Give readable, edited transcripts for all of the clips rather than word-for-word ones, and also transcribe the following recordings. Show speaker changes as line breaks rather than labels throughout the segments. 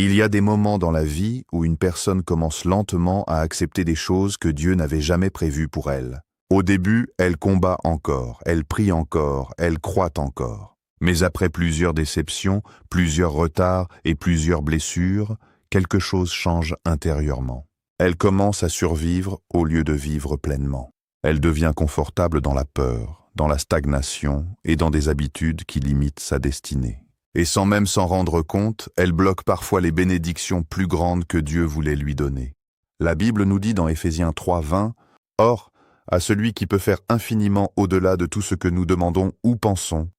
Il y a des moments dans la vie où une personne commence lentement à accepter des choses que Dieu n'avait jamais prévues pour elle. Au début, elle combat encore, elle prie encore, elle croit encore. Mais après plusieurs déceptions, plusieurs retards et plusieurs blessures, quelque chose change intérieurement. Elle commence à survivre au lieu de vivre pleinement. Elle devient confortable dans la peur, dans la stagnation et dans des habitudes qui limitent sa destinée. Et sans même s'en rendre compte, elle bloque parfois les bénédictions plus grandes que Dieu voulait lui donner. La Bible nous dit dans Éphésiens 3:20, « Or, à celui qui peut faire infiniment au-delà de tout ce que nous demandons ou pensons,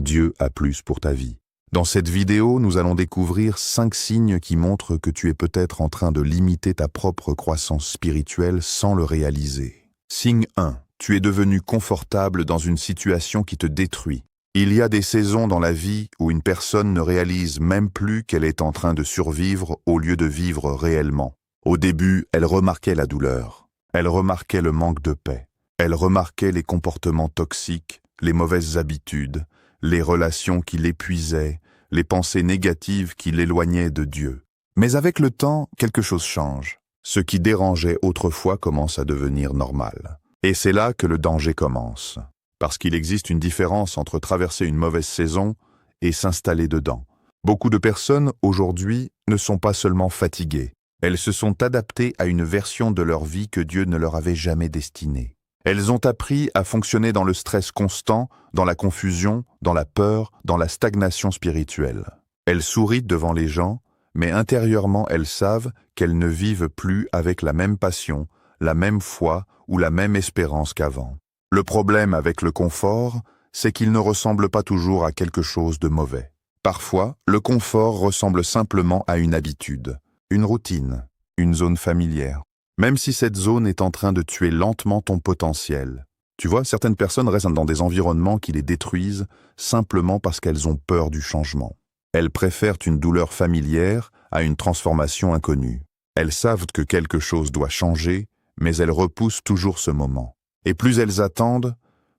Dieu a plus pour ta vie. » Dans cette vidéo, nous allons découvrir 5 signes qui montrent que tu es peut-être en train de limiter ta propre croissance spirituelle sans le réaliser. Signe 1. Tu es devenu confortable dans une situation qui te détruit. Il y a des saisons dans la vie où une personne ne réalise même plus qu'elle est en train de survivre au lieu de vivre réellement. Au début, elle remarquait la douleur. Elle remarquait le manque de paix. Elle remarquait les comportements toxiques, les mauvaises habitudes, les relations qui l'épuisaient, les pensées négatives qui l'éloignaient de Dieu. Mais avec le temps, quelque chose change. Ce qui dérangeait autrefois commence à devenir normal. Et c'est là que le danger commence. Parce qu'il existe une différence entre traverser une mauvaise saison et s'installer dedans. Beaucoup de personnes, aujourd'hui, ne sont pas seulement fatiguées. Elles se sont adaptées à une version de leur vie que Dieu ne leur avait jamais destinée. Elles ont appris à fonctionner dans le stress constant, dans la confusion, dans la peur, dans la stagnation spirituelle. Elles sourient devant les gens, mais intérieurement elles savent qu'elles ne vivent plus avec la même passion, la même foi ou la même espérance qu'avant. Le problème avec le confort, c'est qu'il ne ressemble pas toujours à quelque chose de mauvais. Parfois, le confort ressemble simplement à une habitude, une routine, une zone familière. Même si cette zone est en train de tuer lentement ton potentiel. Tu vois, certaines personnes restent dans des environnements qui les détruisent simplement parce qu'elles ont peur du changement. Elles préfèrent une douleur familière à une transformation inconnue. Elles savent que quelque chose doit changer, mais elles repoussent toujours ce moment. Et plus elles attendent,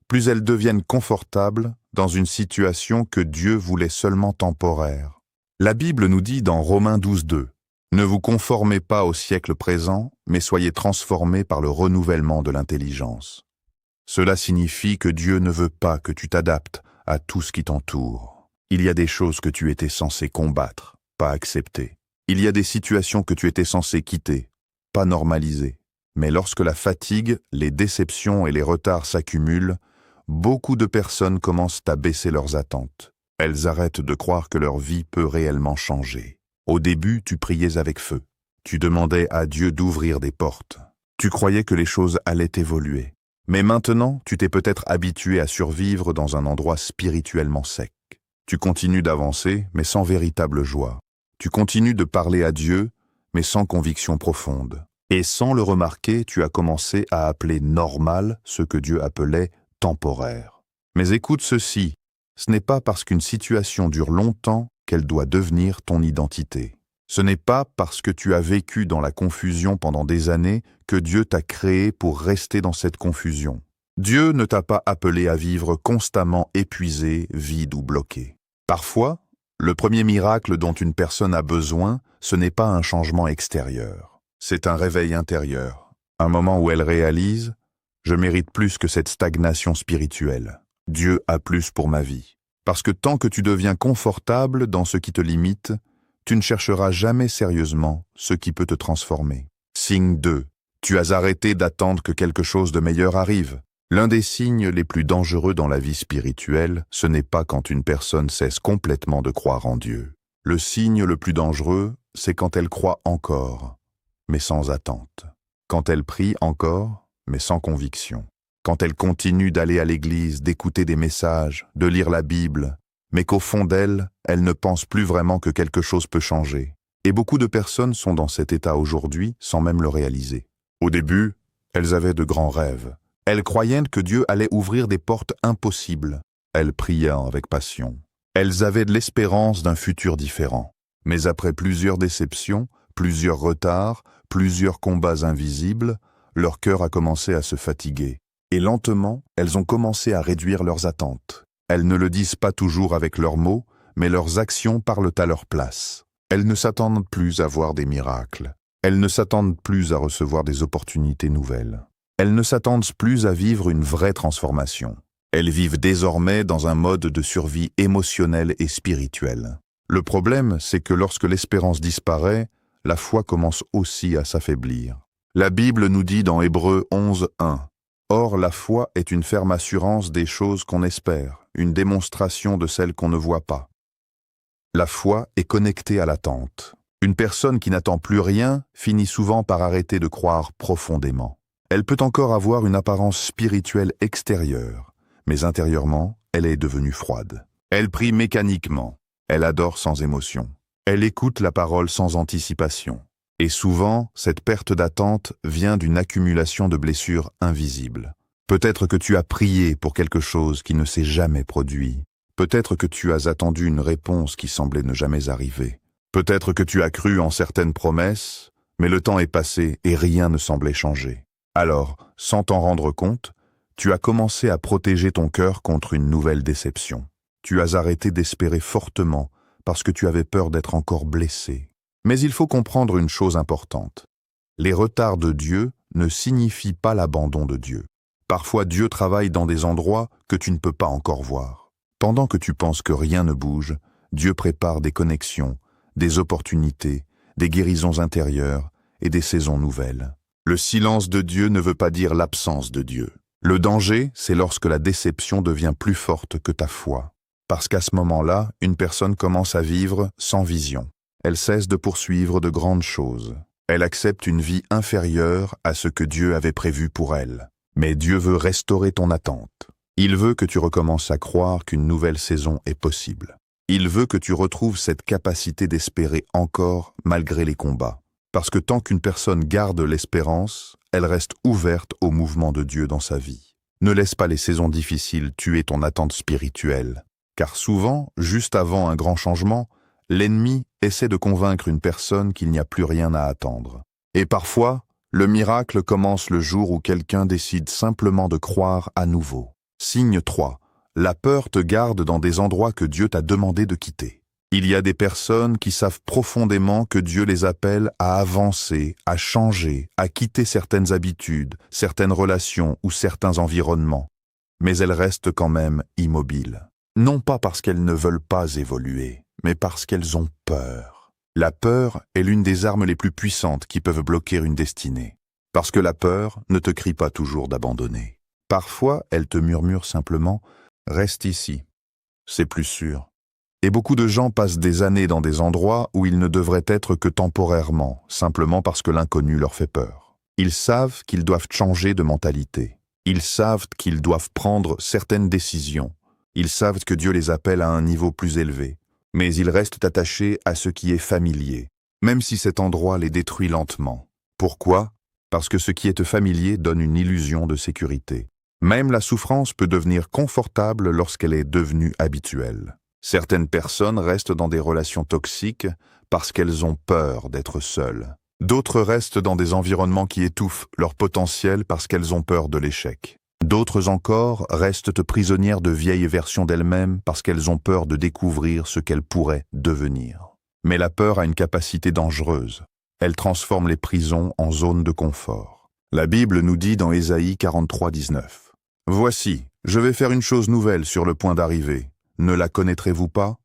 plus elles deviennent confortables dans une situation que Dieu voulait seulement temporaire. La Bible nous dit dans Romains 12:2, « Ne vous conformez pas au siècle présent, mais soyez transformés par le renouvellement de l'intelligence. » Cela signifie que Dieu ne veut pas que tu t'adaptes à tout ce qui t'entoure. Il y a des choses que tu étais censé combattre, pas accepter. Il y a des situations que tu étais censé quitter, pas normaliser. Mais lorsque la fatigue, les déceptions et les retards s'accumulent, beaucoup de personnes commencent à baisser leurs attentes. Elles arrêtent de croire que leur vie peut réellement changer. Au début, tu priais avec feu. Tu demandais à Dieu d'ouvrir des portes. Tu croyais que les choses allaient évoluer. Mais maintenant, tu t'es peut-être habitué à survivre dans un endroit spirituellement sec. Tu continues d'avancer, mais sans véritable joie. Tu continues de parler à Dieu, mais sans conviction profonde. Et sans le remarquer, tu as commencé à appeler normal ce que Dieu appelait temporaire. Mais écoute ceci, ce n'est pas parce qu'une situation dure longtemps qu'elle doit devenir ton identité. Ce n'est pas parce que tu as vécu dans la confusion pendant des années que Dieu t'a créé pour rester dans cette confusion. Dieu ne t'a pas appelé à vivre constamment épuisé, vide ou bloqué. Parfois, le premier miracle dont une personne a besoin, ce n'est pas un changement extérieur. C'est un réveil intérieur, un moment où elle réalise « Je mérite plus que cette stagnation spirituelle. Dieu a plus pour ma vie. » Parce que tant que tu deviens confortable dans ce qui te limite, tu ne chercheras jamais sérieusement ce qui peut te transformer. Signe 2. Tu as arrêté d'attendre que quelque chose de meilleur arrive. L'un des signes les plus dangereux dans la vie spirituelle, ce n'est pas quand une personne cesse complètement de croire en Dieu. Le signe le plus dangereux, c'est quand elle croit encore, mais sans attente. Quand elle prie encore, mais sans conviction. Quand elle continue d'aller à l'église, d'écouter des messages, de lire la Bible, mais qu'au fond d'elle, elle ne pense plus vraiment que quelque chose peut changer. Et beaucoup de personnes sont dans cet état aujourd'hui sans même le réaliser. Au début, elles avaient de grands rêves. Elles croyaient que Dieu allait ouvrir des portes impossibles. Elles priaient avec passion. Elles avaient de l'espérance d'un futur différent. Mais après plusieurs déceptions, plusieurs retards, plusieurs combats invisibles, leur cœur a commencé à se fatiguer. Et lentement, elles ont commencé à réduire leurs attentes. Elles ne le disent pas toujours avec leurs mots, mais leurs actions parlent à leur place. Elles ne s'attendent plus à voir des miracles. Elles ne s'attendent plus à recevoir des opportunités nouvelles. Elles ne s'attendent plus à vivre une vraie transformation. Elles vivent désormais dans un mode de survie émotionnelle et spirituelle. Le problème, c'est que lorsque l'espérance disparaît, la foi commence aussi à s'affaiblir. La Bible nous dit dans Hébreux 11:1 « Or, la foi est une ferme assurance des choses qu'on espère, une démonstration de celles qu'on ne voit pas. » La foi est connectée à l'attente. Une personne qui n'attend plus rien finit souvent par arrêter de croire profondément. Elle peut encore avoir une apparence spirituelle extérieure, mais intérieurement, elle est devenue froide. Elle prie mécaniquement, elle adore sans émotion, elle écoute la parole sans anticipation. Et souvent, cette perte d'attente vient d'une accumulation de blessures invisibles. Peut-être que tu as prié pour quelque chose qui ne s'est jamais produit. Peut-être que tu as attendu une réponse qui semblait ne jamais arriver. Peut-être que tu as cru en certaines promesses, mais le temps est passé et rien ne semblait changer. Alors, sans t'en rendre compte, tu as commencé à protéger ton cœur contre une nouvelle déception. Tu as arrêté d'espérer fortement parce que tu avais peur d'être encore blessé. Mais il faut comprendre une chose importante. Les retards de Dieu ne signifient pas l'abandon de Dieu. Parfois, Dieu travaille dans des endroits que tu ne peux pas encore voir. Pendant que tu penses que rien ne bouge, Dieu prépare des connexions, des opportunités, des guérisons intérieures et des saisons nouvelles. Le silence de Dieu ne veut pas dire l'absence de Dieu. Le danger, c'est lorsque la déception devient plus forte que ta foi. Parce qu'à ce moment-là, une personne commence à vivre sans vision. Elle cesse de poursuivre de grandes choses. Elle accepte une vie inférieure à ce que Dieu avait prévu pour elle. Mais Dieu veut restaurer ton attente. Il veut que tu recommences à croire qu'une nouvelle saison est possible. Il veut que tu retrouves cette capacité d'espérer encore malgré les combats. Parce que tant qu'une personne garde l'espérance, elle reste ouverte au mouvement de Dieu dans sa vie. Ne laisse pas les saisons difficiles tuer ton attente spirituelle. Car souvent, juste avant un grand changement, l'ennemi essaie de convaincre une personne qu'il n'y a plus rien à attendre. Et parfois, le miracle commence le jour où quelqu'un décide simplement de croire à nouveau. Signe 3. La peur te garde dans des endroits que Dieu t'a demandé de quitter. Il y a des personnes qui savent profondément que Dieu les appelle à avancer, à changer, à quitter certaines habitudes, certaines relations ou certains environnements. Mais elles restent quand même immobiles. Non pas parce qu'elles ne veulent pas évoluer, mais parce qu'elles ont peur. La peur est l'une des armes les plus puissantes qui peuvent bloquer une destinée. Parce que la peur ne te crie pas toujours d'abandonner. Parfois, elle te murmure simplement « Reste ici, c'est plus sûr ». Et beaucoup de gens passent des années dans des endroits où ils ne devraient être que temporairement, simplement parce que l'inconnu leur fait peur. Ils savent qu'ils doivent changer de mentalité. Ils savent qu'ils doivent prendre certaines décisions. Ils savent que Dieu les appelle à un niveau plus élevé. Mais ils restent attachés à ce qui est familier, même si cet endroit les détruit lentement. Pourquoi? Parce que ce qui est familier donne une illusion de sécurité. Même la souffrance peut devenir confortable lorsqu'elle est devenue habituelle. Certaines personnes restent dans des relations toxiques parce qu'elles ont peur d'être seules. D'autres restent dans des environnements qui étouffent leur potentiel parce qu'elles ont peur de l'échec. D'autres encore restent prisonnières de vieilles versions d'elles-mêmes parce qu'elles ont peur de découvrir ce qu'elles pourraient devenir. Mais la peur a une capacité dangereuse. Elle transforme les prisons en zones de confort. La Bible nous dit dans Ésaïe 43:19 « Voici, je vais faire une chose nouvelle sur le point d'arriver. Ne la connaîtrez-vous pas?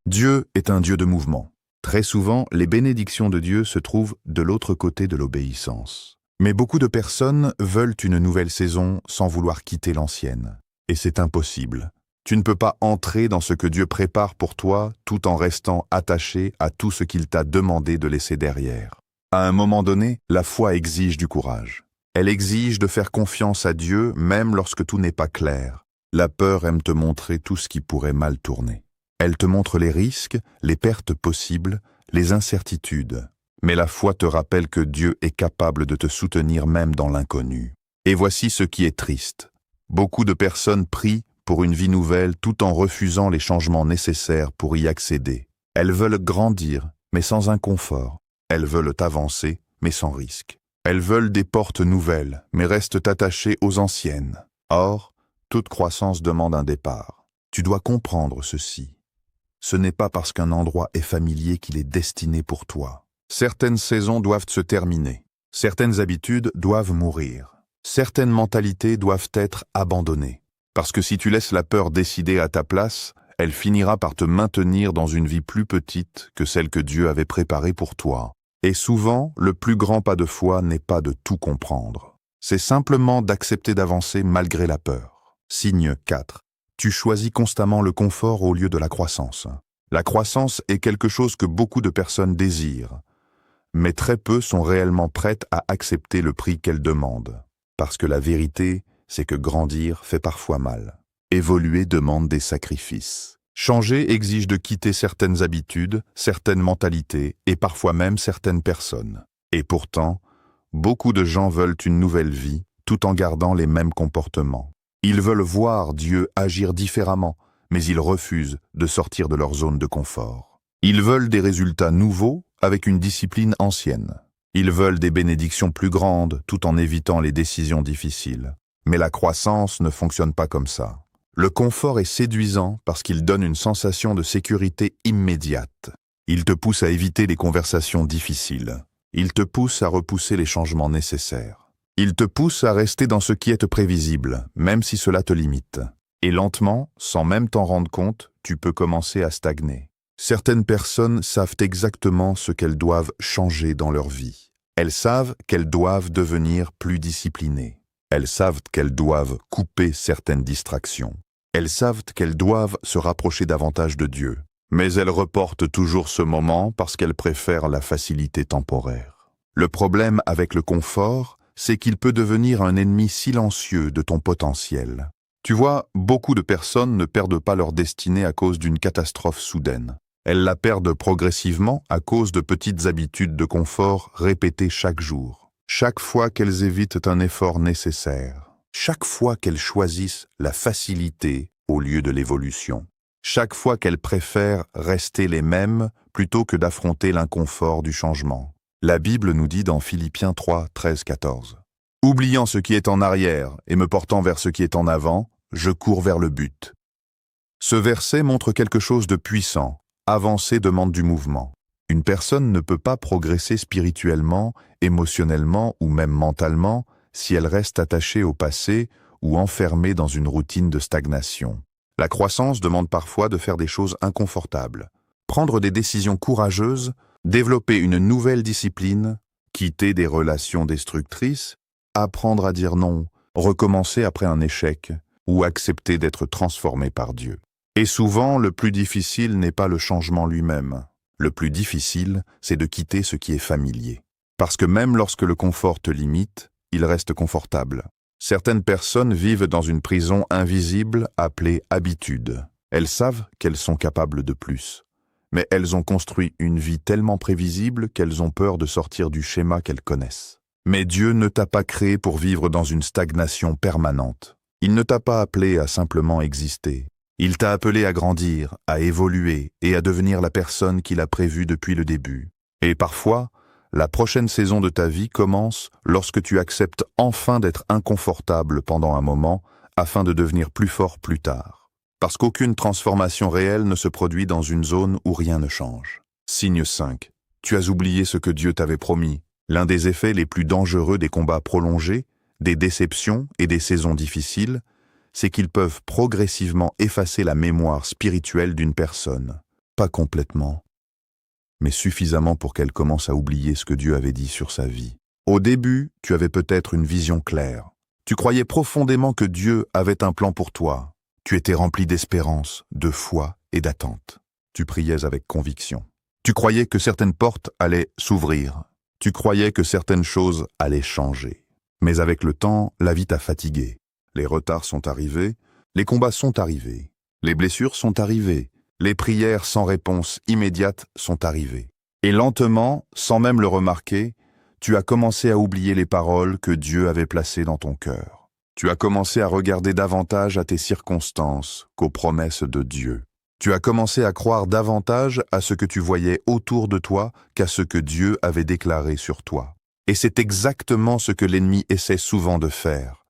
Dieu est un Dieu de mouvement. Très souvent, les bénédictions de Dieu se trouvent de l'autre côté de l'obéissance. Mais beaucoup de personnes veulent une nouvelle saison sans vouloir quitter l'ancienne. Et c'est impossible. Tu ne peux pas entrer dans ce que Dieu prépare pour toi tout en restant attaché à tout ce qu'il t'a demandé de laisser derrière. À un moment donné, la foi exige du courage. Elle exige de faire confiance à Dieu même lorsque tout n'est pas clair. La peur aime te montrer tout ce qui pourrait mal tourner. Elle te montre les risques, les pertes possibles, les incertitudes. Mais la foi te rappelle que Dieu est capable de te soutenir même dans l'inconnu. Et voici ce qui est triste. Beaucoup de personnes prient pour une vie nouvelle tout en refusant les changements nécessaires pour y accéder. Elles veulent grandir, mais sans inconfort. Elles veulent avancer, mais sans risque. Elles veulent des portes nouvelles, mais restent attachées aux anciennes. Or, toute croissance demande un départ. Tu dois comprendre ceci. Ce n'est pas parce qu'un endroit est familier qu'il est destiné pour toi. Certaines saisons doivent se terminer. Certaines habitudes doivent mourir. Certaines mentalités doivent être abandonnées. Parce que si tu laisses la peur décider à ta place, elle finira par te maintenir dans une vie plus petite que celle que Dieu avait préparée pour toi. Et souvent, le plus grand pas de foi n'est pas de tout comprendre. C'est simplement d'accepter d'avancer malgré la peur. Signe 4. Tu choisis constamment le confort au lieu de la croissance. La croissance est quelque chose que beaucoup de personnes désirent, mais très peu sont réellement prêtes à accepter le prix qu'elles demandent. Parce que la vérité, c'est que grandir fait parfois mal. Évoluer demande des sacrifices. Changer exige de quitter certaines habitudes, certaines mentalités et parfois même certaines personnes. Et pourtant, beaucoup de gens veulent une nouvelle vie tout en gardant les mêmes comportements. Ils veulent voir Dieu agir différemment, mais ils refusent de sortir de leur zone de confort. Ils veulent des résultats nouveaux avec une discipline ancienne. Ils veulent des bénédictions plus grandes tout en évitant les décisions difficiles. Mais la croissance ne fonctionne pas comme ça. Le confort est séduisant parce qu'il donne une sensation de sécurité immédiate. Il te pousse à éviter les conversations difficiles. Il te pousse à repousser les changements nécessaires. Il te pousse à rester dans ce qui est prévisible, même si cela te limite. Et lentement, sans même t'en rendre compte, tu peux commencer à stagner. Certaines personnes savent exactement ce qu'elles doivent changer dans leur vie. Elles savent qu'elles doivent devenir plus disciplinées. Elles savent qu'elles doivent couper certaines distractions. Elles savent qu'elles doivent se rapprocher davantage de Dieu. Mais elles reportent toujours ce moment parce qu'elles préfèrent la facilité temporaire. Le problème avec le confort, c'est qu'il peut devenir un ennemi silencieux de ton potentiel. Tu vois, beaucoup de personnes ne perdent pas leur destinée à cause d'une catastrophe soudaine. Elles la perdent progressivement à cause de petites habitudes de confort répétées chaque jour. Chaque fois qu'elles évitent un effort nécessaire. Chaque fois qu'elles choisissent la facilité au lieu de l'évolution. Chaque fois qu'elles préfèrent rester les mêmes plutôt que d'affronter l'inconfort du changement. La Bible nous dit dans Philippiens 3, 13-14. « Oubliant ce qui est en arrière et me portant vers ce qui est en avant, je cours vers le but. » Ce verset montre quelque chose de puissant. Avancer demande du mouvement. Une personne ne peut pas progresser spirituellement, émotionnellement ou même mentalement si elle reste attachée au passé ou enfermée dans une routine de stagnation. La croissance demande parfois de faire des choses inconfortables, prendre des décisions courageuses, développer une nouvelle discipline, quitter des relations destructrices, apprendre à dire non, recommencer après un échec ou accepter d'être transformé par Dieu. Et souvent, le plus difficile n'est pas le changement lui-même. Le plus difficile, c'est de quitter ce qui est familier. Parce que même lorsque le confort te limite, il reste confortable. Certaines personnes vivent dans une prison invisible appelée habitude. Elles savent qu'elles sont capables de plus. Mais elles ont construit une vie tellement prévisible qu'elles ont peur de sortir du schéma qu'elles connaissent. Mais Dieu ne t'a pas créé pour vivre dans une stagnation permanente. Il ne t'a pas appelé à simplement exister. Il t'a appelé à grandir, à évoluer et à devenir la personne qu'il a prévue depuis le début. Et parfois, la prochaine saison de ta vie commence lorsque tu acceptes enfin d'être inconfortable pendant un moment afin de devenir plus fort plus tard. Parce qu'aucune transformation réelle ne se produit dans une zone où rien ne change. Signe 5. Tu as oublié ce que Dieu t'avait promis. L'un des effets les plus dangereux des combats prolongés, des déceptions et des saisons difficiles, c'est qu'ils peuvent progressivement effacer la mémoire spirituelle d'une personne. Pas complètement, mais suffisamment pour qu'elle commence à oublier ce que Dieu avait dit sur sa vie. Au début, tu avais peut-être une vision claire. Tu croyais profondément que Dieu avait un plan pour toi. Tu étais rempli d'espérance, de foi et d'attente. Tu priais avec conviction. Tu croyais que certaines portes allaient s'ouvrir. Tu croyais que certaines choses allaient changer. Mais avec le temps, la vie t'a fatigué. Les retards sont arrivés, les combats sont arrivés, les blessures sont arrivées, les prières sans réponse immédiate sont arrivées. Et lentement, sans même le remarquer, tu as commencé à oublier les paroles que Dieu avait placées dans ton cœur. Tu as commencé à regarder davantage à tes circonstances qu'aux promesses de Dieu. Tu as commencé à croire davantage à ce que tu voyais autour de toi qu'à ce que Dieu avait déclaré sur toi. Et c'est exactement ce que l'ennemi essaie souvent de faire.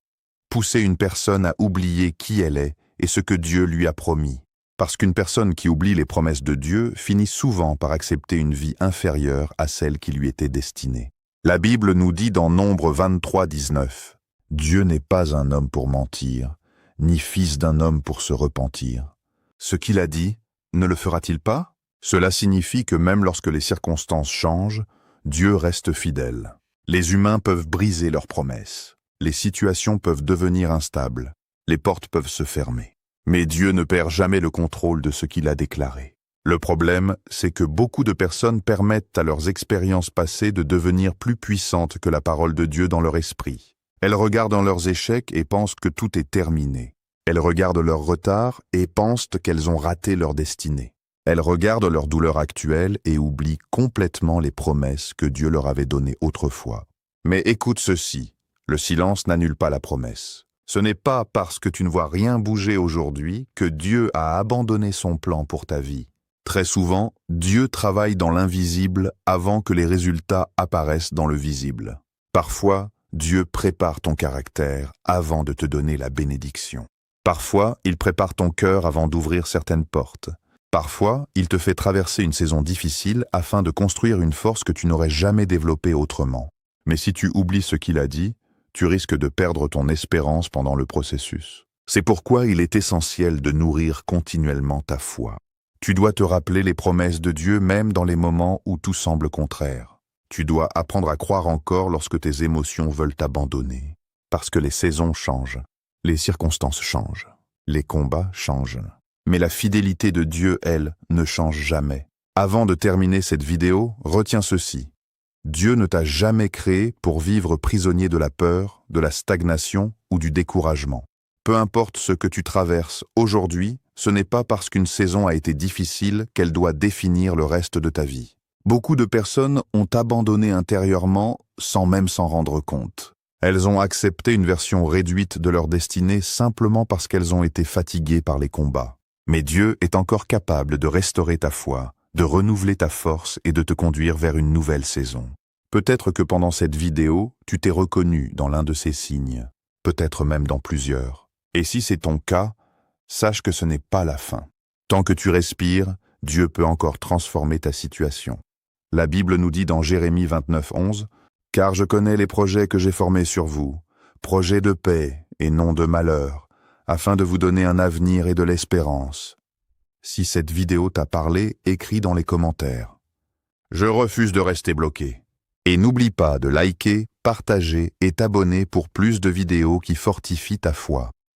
Pousser une personne à oublier qui elle est et ce que Dieu lui a promis. Parce qu'une personne qui oublie les promesses de Dieu finit souvent par accepter une vie inférieure à celle qui lui était destinée. La Bible nous dit dans Nombre 23, 19, « Dieu n'est pas un homme pour mentir, ni fils d'un homme pour se repentir. Ce qu'il a dit, ne le fera-t-il pas ?» Cela signifie que même lorsque les circonstances changent, Dieu reste fidèle. Les humains peuvent briser leurs promesses. Les situations peuvent devenir instables. Les portes peuvent se fermer. Mais Dieu ne perd jamais le contrôle de ce qu'il a déclaré. Le problème, c'est que beaucoup de personnes permettent à leurs expériences passées de devenir plus puissantes que la parole de Dieu dans leur esprit. Elles regardent dans leurs échecs et pensent que tout est terminé. Elles regardent leur retard et pensent qu'elles ont raté leur destinée. Elles regardent leur douleur actuelle et oublient complètement les promesses que Dieu leur avait données autrefois. Mais écoute ceci, le silence n'annule pas la promesse. Ce n'est pas parce que tu ne vois rien bouger aujourd'hui que Dieu a abandonné son plan pour ta vie. Très souvent, Dieu travaille dans l'invisible avant que les résultats apparaissent dans le visible. Parfois, Dieu prépare ton caractère avant de te donner la bénédiction. Parfois, il prépare ton cœur avant d'ouvrir certaines portes. Parfois, il te fait traverser une saison difficile afin de construire une force que tu n'aurais jamais développée autrement. Mais si tu oublies ce qu'il a dit, tu risques de perdre ton espérance pendant le processus. C'est pourquoi il est essentiel de nourrir continuellement ta foi. Tu dois te rappeler les promesses de Dieu même dans les moments où tout semble contraire. Tu dois apprendre à croire encore lorsque tes émotions veulent t'abandonner. Parce que les saisons changent, les circonstances changent, les combats changent. Mais la fidélité de Dieu, elle, ne change jamais. Avant de terminer cette vidéo, retiens ceci. Dieu ne t'a jamais créé pour vivre prisonnier de la peur, de la stagnation ou du découragement. Peu importe ce que tu traverses aujourd'hui, ce n'est pas parce qu'une saison a été difficile qu'elle doit définir le reste de ta vie. Beaucoup de personnes ont abandonné intérieurement sans même s'en rendre compte. Elles ont accepté une version réduite de leur destinée simplement parce qu'elles ont été fatiguées par les combats. Mais Dieu est encore capable de restaurer ta foi, de renouveler ta force et de te conduire vers une nouvelle saison. Peut-être que pendant cette vidéo, tu t'es reconnu dans l'un de ces signes, peut-être même dans plusieurs. Et si c'est ton cas, sache que ce n'est pas la fin. Tant que tu respires, Dieu peut encore transformer ta situation. La Bible nous dit dans Jérémie 29, 11, « Car je connais les projets que j'ai formés sur vous, projets de paix et non de malheur, afin de vous donner un avenir et de l'espérance. » Si cette vidéo t'a parlé, écris dans les commentaires. Je refuse de rester bloqué. Et n'oublie pas de liker, partager et t'abonner pour plus de vidéos qui fortifient ta foi.